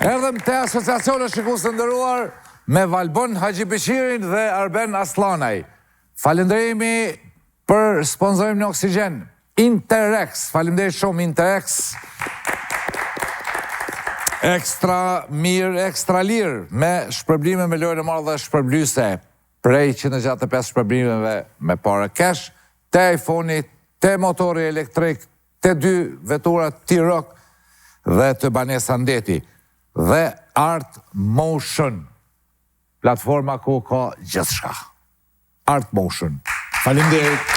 Erdhëm të asociacione shikues të nderuar me Valbon Haxhibeqirin dhe Arben Aslanaj. Falenderimi për sponsorim në Oksigen. Interex, falenderoj shumë Interex. Ekstra mirë, ekstra lirë, me shpërblime me lojën e marrë dhe shpërblyse, prej 165 shpërblimeve me para cash, te iPhone-i, te motori elektrik, te 2 veturat T-Roc dhe të Banesa Ndeti, dhe Art Motion, platforma ku ka gjithçka. Art Motion. Faleminderit.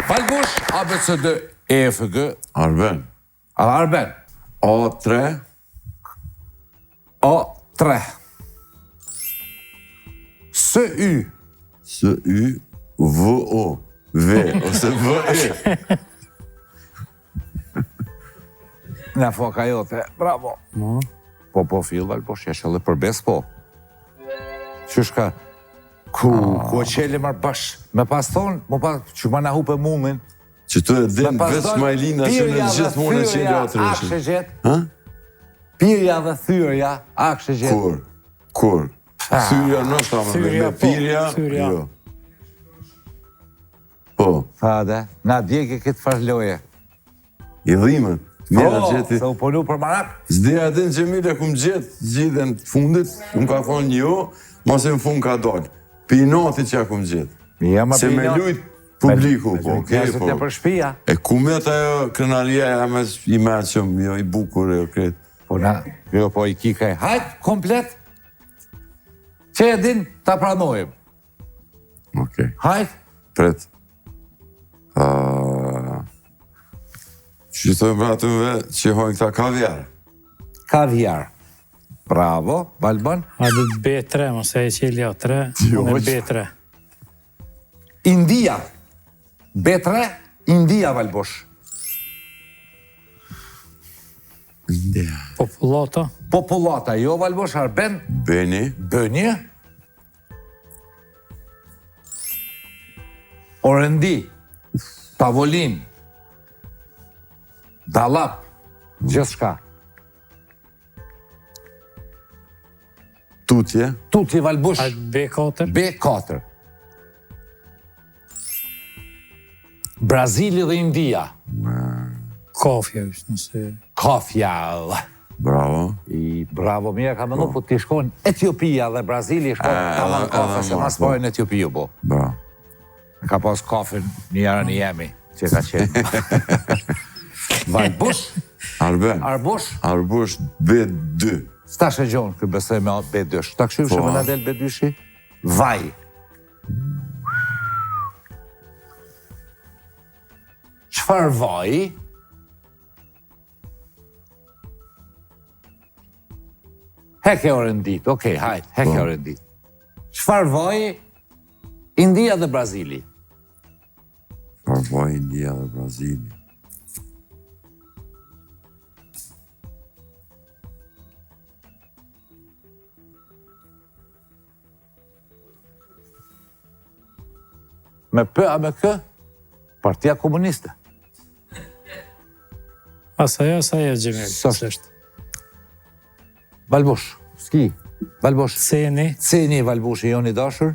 Valbush, ABCD, EFG. Arben. Arben. A3. A3. SU. SU. VO. V. Ose VE. Në foka jote. Bravo. Po, fill, Valbush, jesh edhe përbes, po. Qyshka, ku qeli marë bash. Me pas thonë, që ma na hupe mundin. Që tu e din veç Majlina që në gjithë mund e qeli atër është. Akshe gjithë. Pirja dhe thyrja, akshe gjithë. Kur? Thyrja në është amë, me pirja, jo. Po. Fade, na djeki këtë farloje. I dhimën. Se u polu për marak. Zdeja din që mire ku më gjithën fundit, më ka thonë jo, mas e më fund ka dollë. Pinati që ku më gjithë. Se me lujt publiku, po, okej, po. Për shpia. E ku me të krenaria e me i meqëm, jo, i bukur e o kretë. Po na, jo, po i kikaj, hajt, komplet, që e din, ta pranojim. Okej. Hajt. Pret. Që të mbratëve që hojnë këta kaviar. Kaviar. Bravo, Valbon. Hajde B3, mos e qeli A3, në B3. India. B3, India, Valbosh. India. Populata. Populata, jo, Valbosh, Arben. Beni. Bëni. Orendi. Tavolin. Dalap. Gjithçka. Tutje. Tutje, Valbosh. B4. B4. Brazili dhe India. Kafja, nëse... Kafja. Bravo. Bravo, mire ka mënu, po t'i shkojnë Etiopia dhe Brazili shkojnë talan kafe, se mas pojnë Etiopiju, po. Bravo. Ka pas kafin një jarë një jemi, që ka qenë. Valbush. Arben. Arbush. Arbush B2. Sta shë gjonë, kërë besoj me B2. Ta këshymë shë me në del B2-shi? Vaj. Qfar vaj? Heke orëndit, okej, hajt, heke orëndit. Qfar vaj? India dhe Brazili. Qfar vaj India dhe Brazili? Me P a me K? Partia Komuniste. Asaja, Gjemel. Sështë. Valbush, s'ki. Valbush. Ceni. Ceni, Valbush, i joni dashur.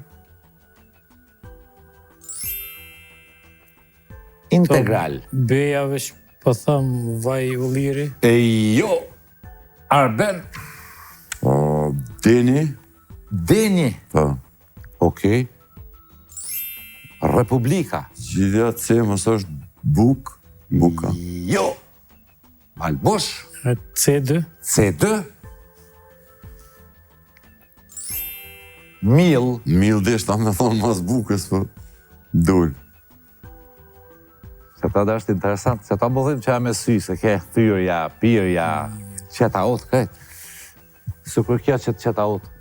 Integral. B-ja veç, po thëmë, vaj ulliri. Jo. Arben. Deni. Deni. Po. Okej. Republika. Gjithja C, mësë është buka. Jo. Valbush. C2. C2. Mil. Mil desh, ta me thonë mas bukës, po. Dull. Se ta da është interesant, se ta më dhim që me sy, se ke thyrja, pirja, qeta otë, këtë. Sukur kjo qeta otë.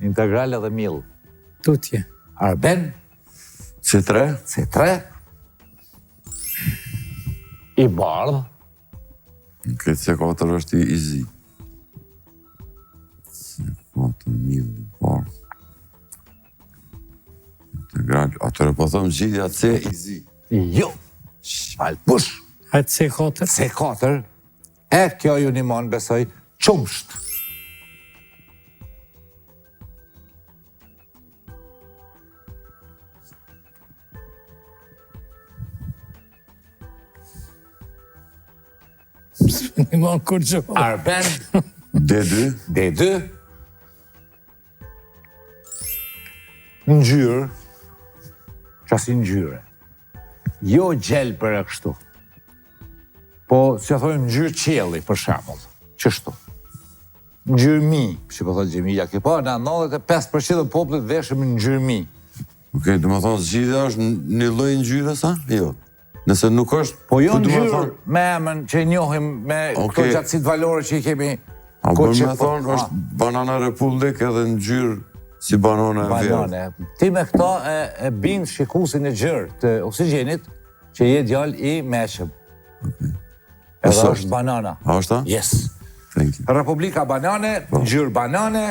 Integral edhe mil. Tutje. Arben. C3. C3. I bardh. Në këtë C4 është i zi. C4, mil, i bardh. Integral. Atërë po thëmë gjithja C i zi. Jo. Valbush. Hajtë C4. C4. E kjo ju një mon besoj qumsht. Një mon kur gjo. Arben, D2. D2, ngjyrë, qasi ngjyre. Jo gjel për e kështu. Po, si a thojmë ngjyrë qielli, për shembull. Qështu. Ngjyrë mi, që po thotë Gjemija, ki po, në 95% e popullit veshëm ngjyrë mi. Okej, do më thonë zgjidhja është një lloj ngjyre sa? Jo. Nëse nuk është... Po jo ngjyrë me emën që njohim me këto gjatësit valore që i kemi... A bërë me thonë është banana republik edhe ngjyrë si banana e vjerë. Banane. Ti me këto e bindë shikusin e gjërë të oksigjenit që je djallë i meqëm. Edhe është banana. A është ta? Yes. Thank you. Republika banane, ngjyrë banane,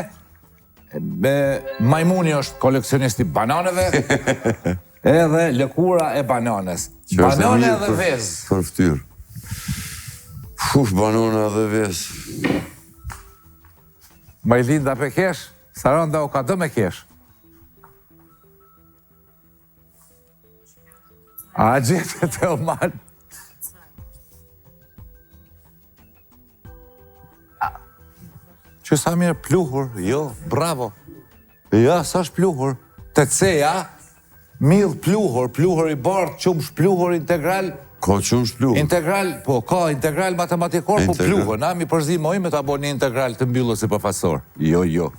majmuni është kolekcionisti bananeve, edhe lëkura e bananes. Banane dhe vezë. Për ftyrë. Banane dhe vezë. Majlin da pe kesh, Saran da o ka dë me kesh. A gjithë të o malë. Që sa mirë pluhur, jo, bravo. Ja, sa është pluhur. Të ceja, mil pluhur, pluhur i bardë, qumsh pluhur integral. Ka qumsh pluhur? Integral, po, ka integral matematikor, po pluhur. Na mi përzimoj me të abo një integral të mbyllës i përfasor. Jo, jo.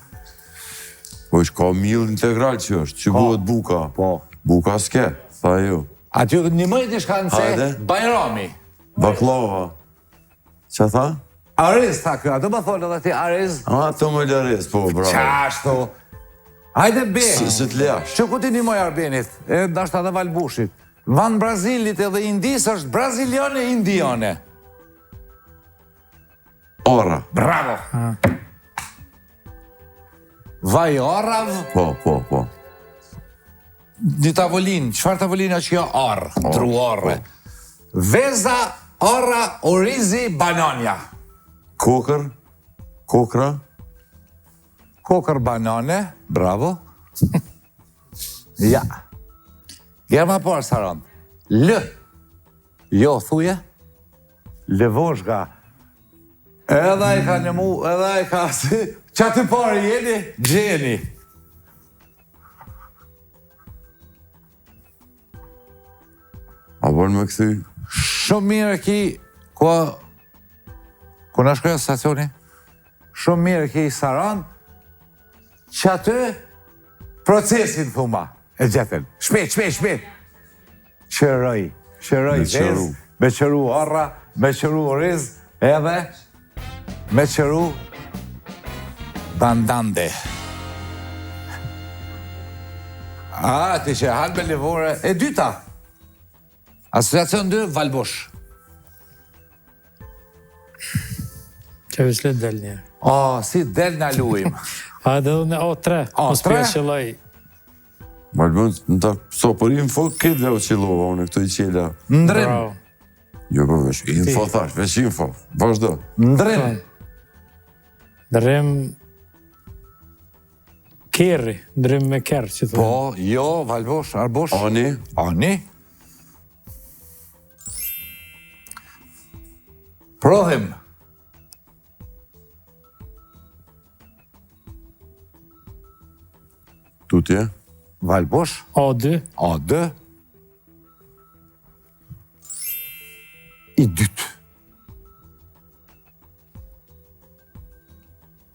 Po është ka mil integral që është, që buhet buka. Po. Buka s'ke, tha jo. Aty një mëjt një shkanë se Bajrami. Baklava. Që tha? Ariz, tha kjo, a do më thonë edhe ti Ariz? A, të më lëriz, po, bravo. Qashtu. Hajde be. Se t'leash. Që ku ti një moj Arbenit, e ndashta dhe Valbushit. Van Brazilit edhe Indis është braziliane indiane. Ora. Bravo. Vaj orav. Po. Një tavolin, qëfar tavolin është kjo orë, tru orë. Veza, ora, orizi, bananja. Kokër, kokra. Kokër banane, bravo. Ja. Gjerma por, Saron. Lë. Jo, thuje. Lëvoshga. Edhe i ka në mu, edhe i ka si... Qa të parë jeni? Gjeni. A bërë me këthy? Shumë mirë ki... Ku në shkëja stacioni? Shumë mirë ki Saron, që atë procesin thuma e gjetën. Shpet. Qëroj vez, me qëru orra, me qëru oriz, edhe me qëru bandande. Ti që halë me livore. E dyta, asociacion 2, Valbush. Që vëshlet del një. Si del në luim. A edhe në O3, mos pja qëllaj. Malbën, në ta soporim fo, këtë dhe o qilova, unë e këto i qela. Ndrim. Jo, po vesh, info thash, vesh info, vazhdo. Ndrim. Ndrim... Kerri, ndrim me kerë, që të... Po, jo, Valbush, Arbush. Ani. Prodhim. Tutje. Valbush. O2. I dytë.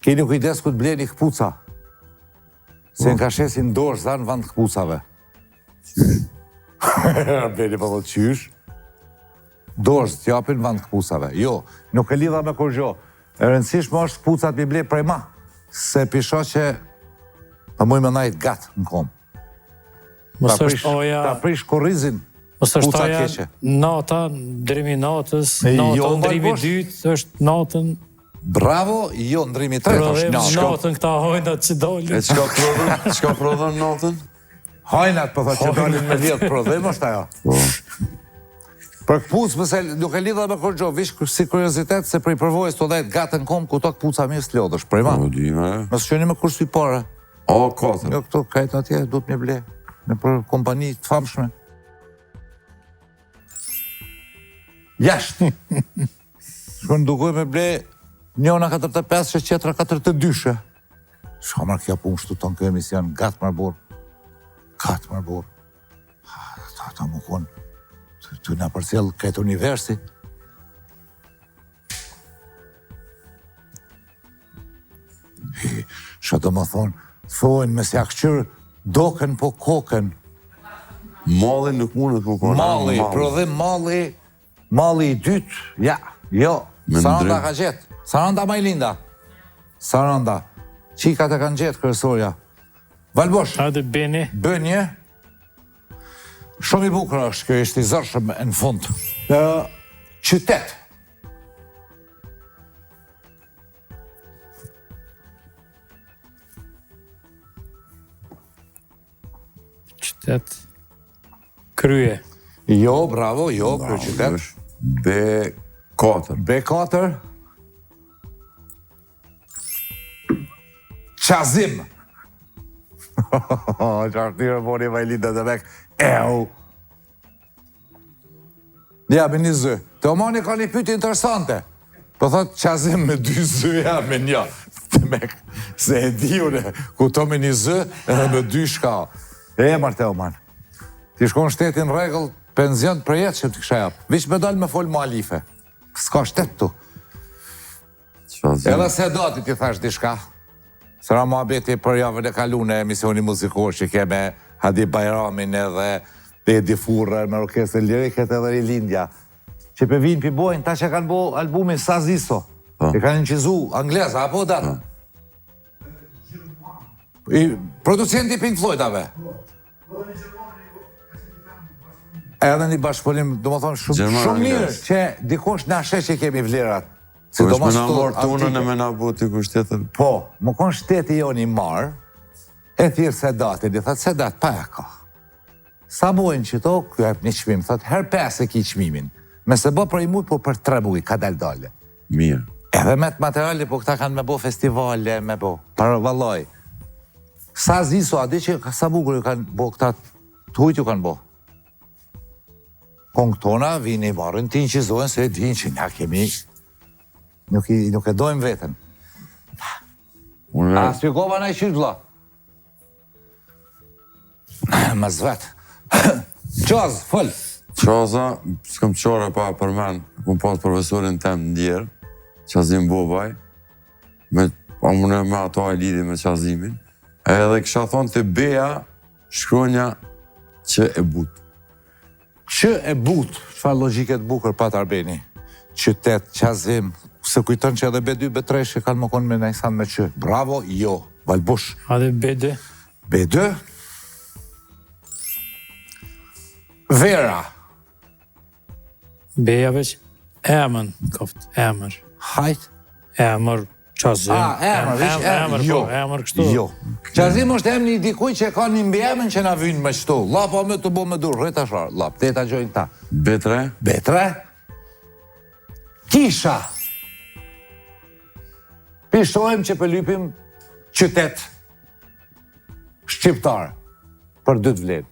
Keni kujdes ku të bleni këpuca. Se në ka shesin dorë, zanë vand këpucave. Bleni për të qysh. Dorë, t'japin vand këpucave. Jo, nuk e lidha me kur gjo. E rëndësishme është këpucat mi ble prej ma. Se pisho që të muj me najtë gatë në kom. Ta prish korrizin. Mos është oja nata, ndrimi natës, natën, ndrimi dytë, është natën... Bravo, jo, ndrimi tretë është natën. Natën këta hajnat që dolin. E qka prodhën natën? Hajnat, po thë që dolin me vjetë prodhim, është ajo. Për këpuc, mëse nuk e lidha me kur gjo, vish si kuriozitet, se për i përvojës të dhejtë gatën kom, ku to këpuca mirë s'lodhësh, prej ma. Mësë qëni me kur s'y pare. Katër. Jo, këto kajtë atje, du të një ble, me për kompani të famshme. Jashtë. shkon dukoj me ble njona 45 që qetra 42. Shka marrë kja punë shtu tonë kjo emision, gatë marbor. Gatë marbor. Ta më konë, të nga përcjell këtë universi. Shka do më thonë, thojnë me se akëqyrë doken po koken. Malli nuk mundet më konë. Malli, prodhim malli i dytë, ja, jo, Saranda ka gjetë. Saranda Majlinda. Saranda. Qikat e kanë gjetë kërësorja. Valbosh. Hajde Beni. Bënje. Shumë i bukur është, kjo ishte i zërshëm në fund. Qytet. Qytet. Krye. Jo, bravo, jo, krye qytet. B4. B4. Qazim. Qartire boni Majlinda dhe mek. Ja, me një zë. Të omani ka një pyetje interesante. Po thot qazim me 2 zë, ja, me një. Të mek, se e diune, ku to me një zë, edhe me 2 shka. E mërte oman. Ti shkon shtetin regull, penzion për jetë që të kësha japë. Vish me dalë me folë më alife. S'ka shtet tu. Edhe se do ti thash dishka. Sëra më abeti për javën e kalune emisioni muzikor që keme Hadi Bajramin edhe Edi Furrer me orkestrë liriket edhe Rilindja. Që pe vinë pibojnë, ta që kanë bo albumin Saziso. E kanë nëqizu angleza, apo datë? Producenti Pink Floydave. Edhe një bashkëpunim, do më thonë, shumë mirë që dikosh na shë që kemi vlerat. Po është me na marë tonën e me na bo t'i ku shtetër? Po, më konë shteti jo një marë, e thirë Sedatin, i thëtë Sedat, pa e ka. Sa bojnë që to, kjo e për një qmim, thëtë her 5 e ki qmimin. Me se bo për i mujë, po për 3 mujë, ka del dole. Mirë. Edhe me të materiali, po këta kanë me bo festivale, me bo, parë valoj. Sa ziso, adi që sa bukur ju kanë bo këta, të hujtë ju kanë bo. Kongtona, vini marën, ti në qizojnë, se din që nga kemi, nuk e dojmë vetën. A spjekova në i qytë, vla? Më zvetë. Qaz, fëll. Qaza, s'këm qare pa përmen, këm pas profesorin tem ndjerë, Qazim Bobaj, amune me ato a lidi me Qazimin, edhe kësha thonë të beja shkronja që e but. Që e but, çfarë logjike të bukur pat Arbeni. Qytet, Qazim, se kujton që edhe B2, B3 që kanë më konë me najsan me që. Bravo, jo, Valbush. Hajde B2. B2. Vera. Beja veç emën, koft, emër. Hajt. Emër, Qazim. Emër, veç emër, jo. Emër kështu. Jo. Qazim është emni i dikuj që ka një mbi emën që na vynë me qëtu. Lapa me të bo me dur, rrita shar, lap, teta gjojnë ta. B3. B3. Kisha. Pishojmë që pëllypim qytet shqiptar për 2 vlerë.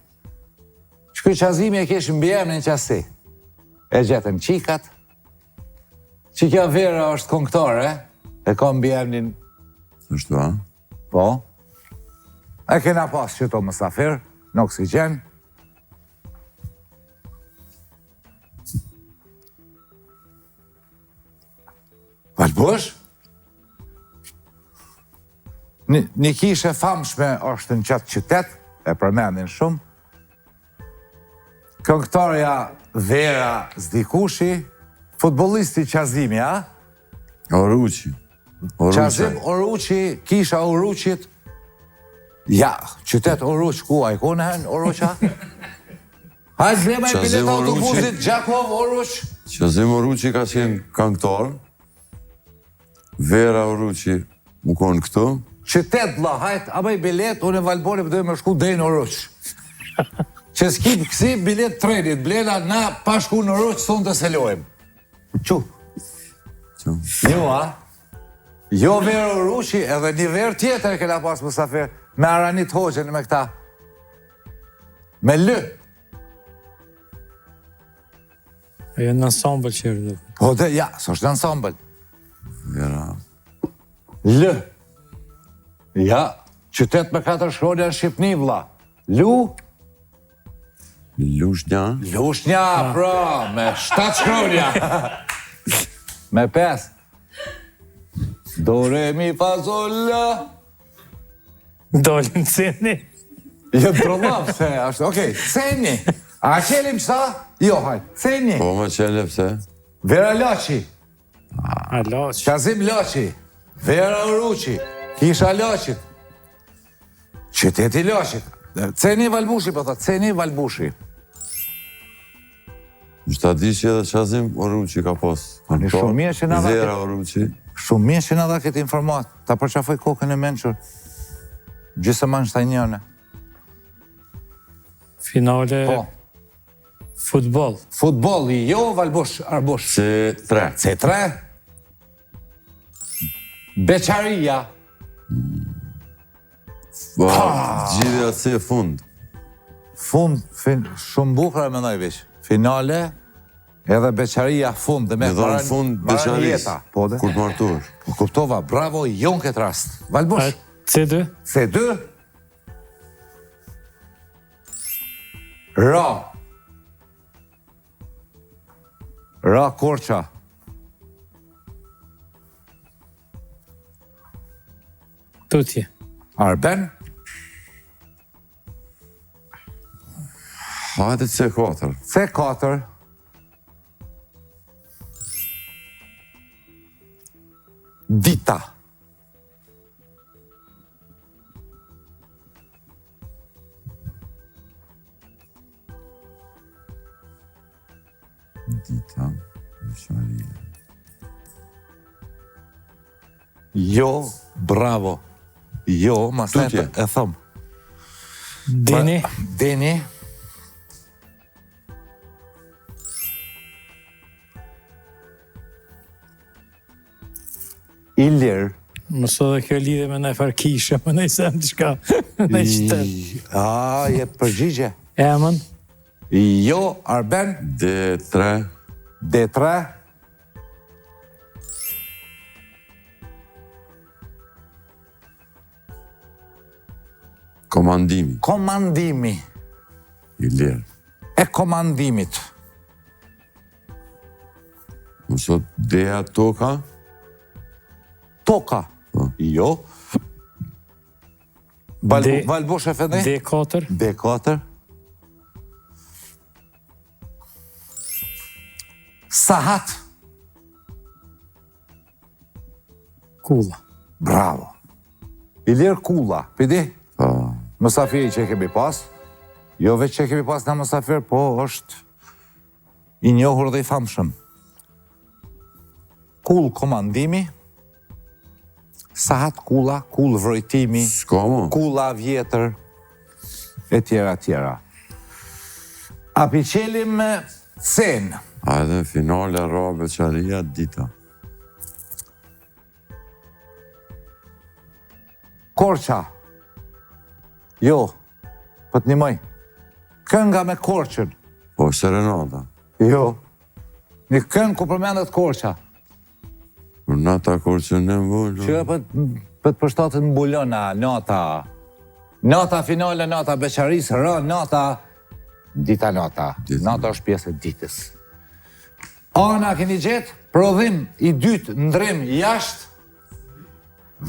Që këj Qazimi e kesh mbi emrin qasi. E gjetëm qikat, që kja Vera është këngëtare, e ka mbi emrin... Ashtu, a? Po. E kena pas që to mësafir, në oksigen. Valbush? Një kishe famshme është në qatë qytet, e përmendin shumë. Këngëtarja Vera Zdikushi, futbolisti Qazimi, a? Oruqi. Qazim Oruqi, kisha Oruqit. Ja, qytet Oruq, ku a i kone hen Oruqa? Hajtë blema i bilet autobusit, Gjakov Oruq. Qazim Oruqi ka qenë këngëtar. Vera Oruqi më konë këtu. Qytet, bla, hajtë, ama i bilet, unë e Valbori përdojë me shku dhejnë Oruq. Që s'ki kësi bilet trenit, blena na pa shku në Oruq, sonë të selojmë. Qu? Jo, a? Jo Vera Oruqi, edhe një verë tjetër e kena pas mësafir, me Aranit Hoxhen me këta. Me lë. Ajo në ensemble që erdhë. Po dhe, ja, s'është në ensemble. Vera. L. Ja, qytet me 4 shkronja në Shqipni, vlla. Lu. Lushnja. Lushnja, pra, me 7 shkronja. Me 5. Do, re, mi, fa, sol, la. Dolin ceni. Jo, trollav, se, ashtë, okej, ceni. A qelim qëta? Jo, hajt, ceni. Po me qele pse? Vera Laçi. A laqë. Qazim Laçi. Vera Uruqi. Kisha Laçit. Qyteti Laçit. Ceni Valbushi, po thot, Ceni Valbushi. Shta di që edhe Qazim Uruqi ka pos. Një shumë mirë që na dha Vera Uruqi. Shumë mirë që na dha këtë informat. Ta përqafoj kokën e mençur. Gjysë Manshtajniane. Finale Po. futbol. Futbolli, jo Valbush, Arbush. C3. C3. Beqaria. Gjithja C fund. Shumë bukur e mendoj veç. Finale, edhe Beqaria fund. Dhe me Me dhonë fund Beqaris. Po dhe. Kur të martur. Po kuptova, bravo, jon këtë rast. Valbush. C2. C2. Ra. Ra Korça. Tutje. Arben. Hajde C4. C4. Dita. Dita. Beqaria. Jo, bravo. Jo, masaj Tutje. e thëm. Dini. Deni. Ilir. Mëso dhe kjo lidhe me nëjë farkishe, me nëjë sem të shka, nëjë qëtët. A, je përgjigje. Emën. Jo, Arben. D3. D3. Komandimi. Komandimi. I lirë. E komandimit. Mësot D-a toka. Toka. Po. Jo. D- Valbush e fëndej? D4. D4. Sahat. Kulla. Bravo. Ilir Kulla, pidi? Po. Mësafiri që kemi pas. Jo veç që kemi pas në mësafir, po është i njohur dhe i famshëm. Kull komandimi. Sahat Kulla, kull vrojtimi. S'ka mo. Kulla vjetër, e tjera, tjera. A piqelim Cen. Hajde finale Ra Beqaria Dita. Korça. Jo, po të nimoj. Kënga me Korçën. Po Serenata. Jo. Një këngë ku përmendet Korça. Për nata kur që në mbullu. Që për të përshtatën mbulona, nata. Nata finale, nata Beqarisë, rë, nata, dita nata. Dita. Nata është pjesë e ditës. Ana keni gjetë, prodhim i dytë, ndrim jashtë,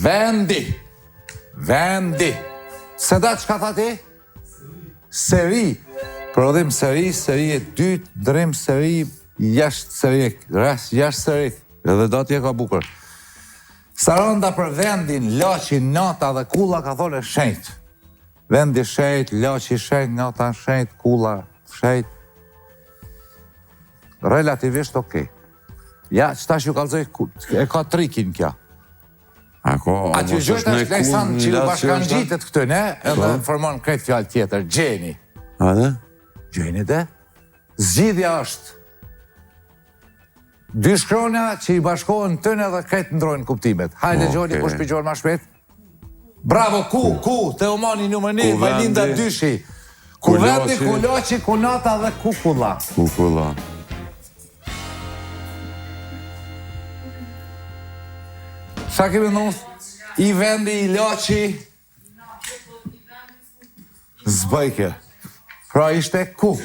vendi. Vendi. Se da që ka tha ti? Seri. Prodhim seri, seri e dytë, ndrim seri, jashtë seri, jashtë seri. Edhe do t'je ka bukur. Saranda për vendin, Laçi, nata dhe Kulla ka thonë shenjt. Vendi shenjt, Laçi shenjt, nata shenjt, Kulla shenjt. Relativisht okej. Ja, qëtash ju kalzoj, e ka trikin kja. A që gjojt është Lejsan që ju bashkan gjitët këtë, ne? Edhe formon këtë fjallë tjetër, gjeni. Hajde? Gjeni dhe? Zgjidhja është dy shkrona që i bashkohen tëne dhe këtë ndrojnë kuptimet. Hajde Gjoli, kush për ma shpet? Bravo, ku, Teomani numër 1, Vajlinda Dyshi. Ku vendi, ku Laçi, ku nata dhe ku Kulla. Ku Kulla. Sa kemi nësë? I vendi, i laçi. Zbajke. Pra ishte ku?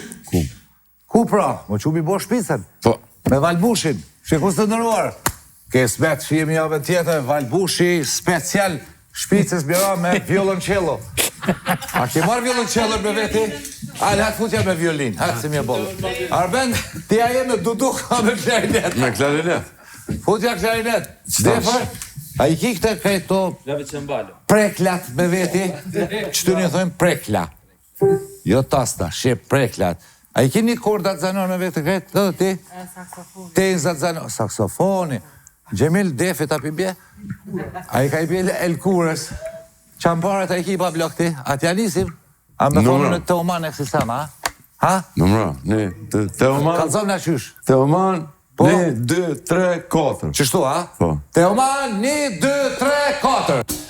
Ku pra? Mo qubi bo shpicën. Po. Me Valbushin. Shikus të nëruar. Ke smet që jemi javën tjetër, Valbushi special shpicës bjera me violoncello. A ke marrë violoncello me veti? Alë, hatë futja me violin, hatë si mje bollë. Arben, ti a je me duduk, a me klarinet. Me klarinet? Futja klarinet. Stefan, a i ki këtë këto preklat me veti? Qëtu një thojmë prekla. Jo tasta, shqip preklat. A i ki një kordat zanor me veti këtë? Dhe ti? Te i zatë zanor. Saksofoni. Gjemil defit api bje? A i ka i bje elkurës. Qamparët a i ki pa blok ti? A t'ja nisim? A me thonë në Teoman e kësisama, ha? Nëmra, Teoman... Kalzom në qysh. Teoman, 1, 2, 3, 4. Qështu, ha? Po. Teoman, 1, 2, 3, 4.